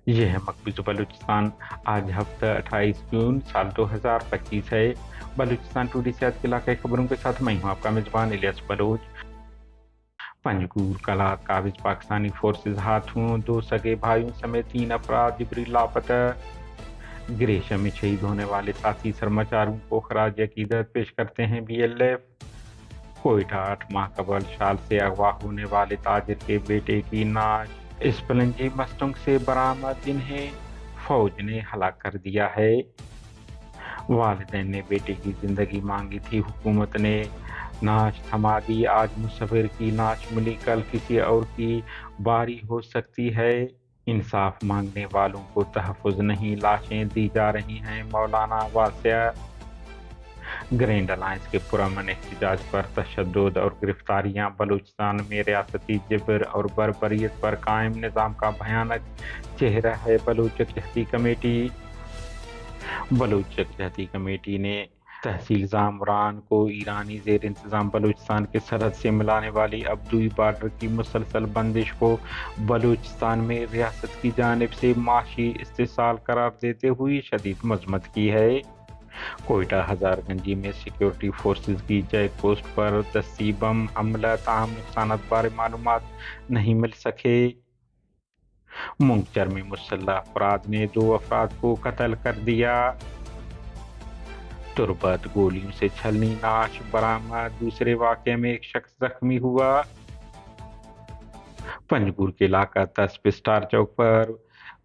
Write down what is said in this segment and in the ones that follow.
یہ ہے مقبوض بلوچستان۔ آج ہفتہ 28 جون سال 2025 ہے۔ بلوچستان ٹوڈے سے آج کے علاقائی خبروں کے ساتھ میں ہوں آپ کا میزبان الیاس بلوچ۔ پنجگور کلات قابض پاکستانی فورسز ہاتھوں، 2 سگے بھائیوں سمیت 3 افراد جبری لاپتہ۔ گریشم میں شہید ہونے والے ساتھی سرماچاروں کو خراج عقیدت پیش کرتے ہیں BLF۔ کوئٹہ 8 ماہ قبل شال سے اغوا ہونے والے تاجر کے بیٹے کی نعش اسپلنجی مستنگ سے برآمد، جنہیں فوج نے ہلاک کر دیا ہے۔ والدین نے بیٹے کی زندگی مانگی تھی، حکومت نے نعش تھما دی۔ آج مصور کی نعش ملی، کل کسی اور کی باری ہو سکتی ہے۔ انصاف مانگنے والوں کو تحفظ نہیں، لاشیں دی جا رہی ہیں۔ مولانا واسع گرینڈ الائنس کے پرامن احتجاج پر تشدد اور گرفتاریاں، بلوچستان میں ریاستی جبر اور بربریت پر قائم نظام کا بھیانک چہرہ ہے۔ بلوچ یکجہتی کمیٹی نے تحصیل زامران کو ایرانی زیر انتظام بلوچستان کے سرحد سے ملانے والی ابدوئی بارڈر کی مسلسل بندش کو بلوچستان میں ریاست کی جانب سے معاشی استحصال قرار دیتے ہوئے شدید مذمت کی ہے۔ کوئٹہ ہزار گنجی میں سیکیورٹی فورسز کی چیک پوسٹ پر دستی بم حملہ، تاہم نقصانات بارے معلومات نہیں مل سکے۔ منگچر میں مسلح افراد نے 2 افراد کو قتل کر دیا۔ تربت گولیوں سے چھلنی نعش برآمد، دوسرے واقعے میں ایک شخص زخمی ہوا۔ پنجگور کے علاقہ تسب اسٹار چوک پر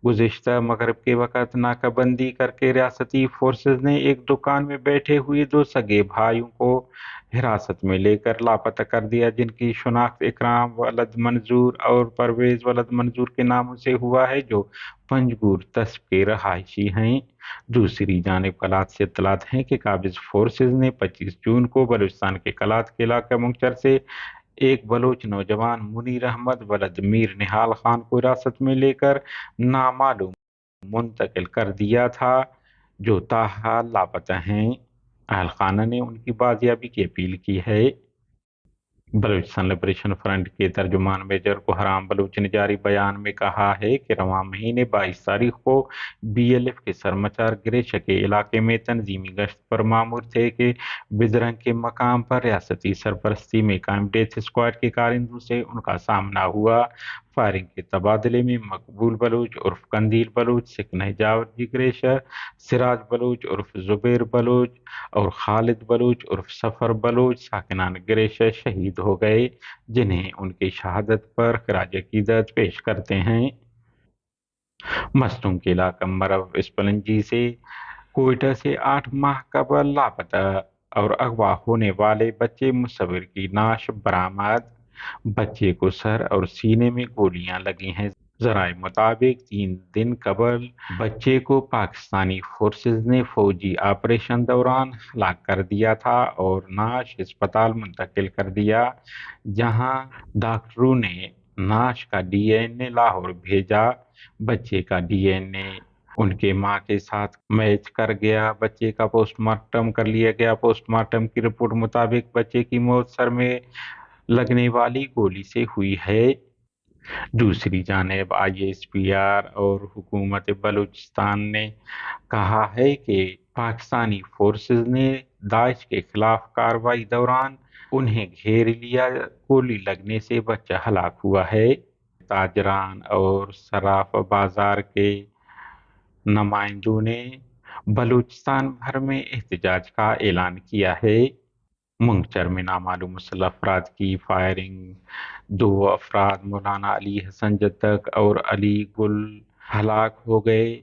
گزشتہ مغرب کے وقت ناکہ بندی کر کے ریاستی فورسز نے ایک دکان میں بیٹھے ہوئے 2 سگے بھائیوں کو حراست میں لے کر لاپتہ کر دیا، جن کی شناخت اکرام ولد منظور اور پرویز ولد منظور کے ناموں سے ہوا ہے، جو پنجگور تسب کے رہائشی ہیں۔ دوسری جانب کلات سے اطلاعات ہیں کہ قابض فورسز نے 25 جون کو بلوچستان کے کلات کے علاقہ منگچر سے ایک بلوچ نوجوان منیر احمد ولد میر نہال خان کو حراست میں لے کر نامعلوم منتقل کر دیا تھا، جو تاحال لاپتہ ہیں۔ اہل خانہ نے ان کی بازیابی کی اپیل کی ہے۔ بلوچستان لبریشن فرنٹ کے ترجمان میجر کوہرام بلوچ نے جاری بیان میں کہا ہے کہ رواں مہینے 22 تاریخ کو BLF کے سرمچار گریشہ کے علاقے میں تنظیمی گشت پر مامور تھے کہ بزرنگ کے مقام پر ریاستی سرپرستی میں قائم ڈیتھ اسکواڈ کے کارندوں سے ان کا سامنا ہوا۔ فائرنگ کے تبادلے میں مقبول بلوچ عرف قندیل بلوچ، سکنہ جاوردی گریشہ، سراج بلوچ عرف زبیر بلوچ اور خالد بلوچ عرف سفر بلوچ ساکنان گریشہ شہید ہو گئے، جنہیں ان کی شہادت پر خراج عقیدت پیش کرتے ہیں۔ مستونگ کے علاقہ مرو اسپلنجی سے کوئٹہ سے 8 ماہ قبل لاپتہ اور اغوا ہونے والے بچے مصور کی نعش برآمد۔ بچے کو سر اور سینے میں گولیاں لگی ہیں۔ ذرائع مطابق 3 دن قبل بچے کو پاکستانی فورسز نے فوجی آپریشن دوران ہلاک کر دیا تھا اور نعش ہسپتال منتقل کر دیا، جہاں ڈاکٹروں نے نعش کا DNA لاہور بھیجا۔ بچے کا DNA ان کے ماں کے ساتھ میچ کر گیا۔ بچے کا پوسٹ مارٹم کر لیا گیا۔ پوسٹ مارٹم کی رپورٹ مطابق بچے کی موت سر میں لگنے والی گولی سے ہوئی ہے۔ دوسری جانب ISPR اور حکومت بلوچستان نے کہا ہے کہ پاکستانی فورسز نے داعش کے خلاف کارروائی دوران انہیں گھیر لیا، گولی لگنے سے بچہ ہلاک ہوا ہے۔ تاجران اور صراف بازار کے نمائندوں نے بلوچستان بھر میں احتجاج کا اعلان کیا ہے۔ منگچر میں نامعلوم مسلح افراد کی فائرنگ، 2 افراد مولانا علی حسن جتک اور علی گل ہلاک ہو گئے۔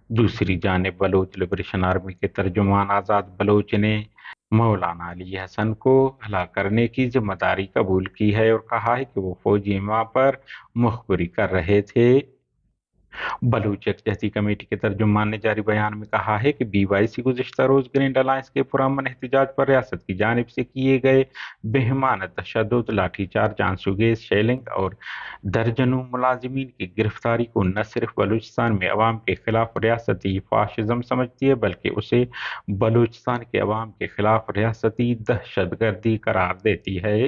دوسری جانب بلوچ لبریشن آرمی کے ترجمان آزاد بلوچ نے مولانا علی حسن کو ہلاک کرنے کی ذمہ داری قبول کی ہے اور کہا ہے کہ وہ فوجی ماں پر مخبری کر رہے تھے۔ بلوچ یکجہتی کمیٹی کے ترجمان نے جاری بیان میں کہا ہے کہ BYC گزشتہ روز گرینڈ الائنس کے پرامن احتجاج پر ریاست کی جانب سے کیے گئے بہیمانہ تشدد، لاٹھی چارج، آنسو گیس، شیلنگ اور درجنوں ملازمین کی گرفتاری کو نہ صرف بلوچستان میں عوام کے خلاف ریاستی فاشزم سمجھتی ہے، بلکہ اسے بلوچستان کے عوام کے خلاف ریاستی دہشت گردی قرار دیتی ہے۔